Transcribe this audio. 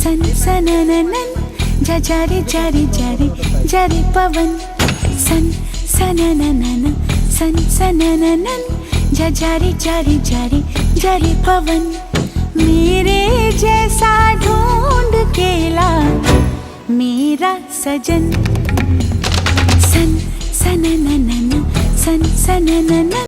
सन सनननन जारे जारे जारे जारे पवन सन सनननन सन सनननन जारे जारे जारे जारे पवन मेरे जैसा ढूंढ के ला मेरा सजन सन सनननन सन सनननन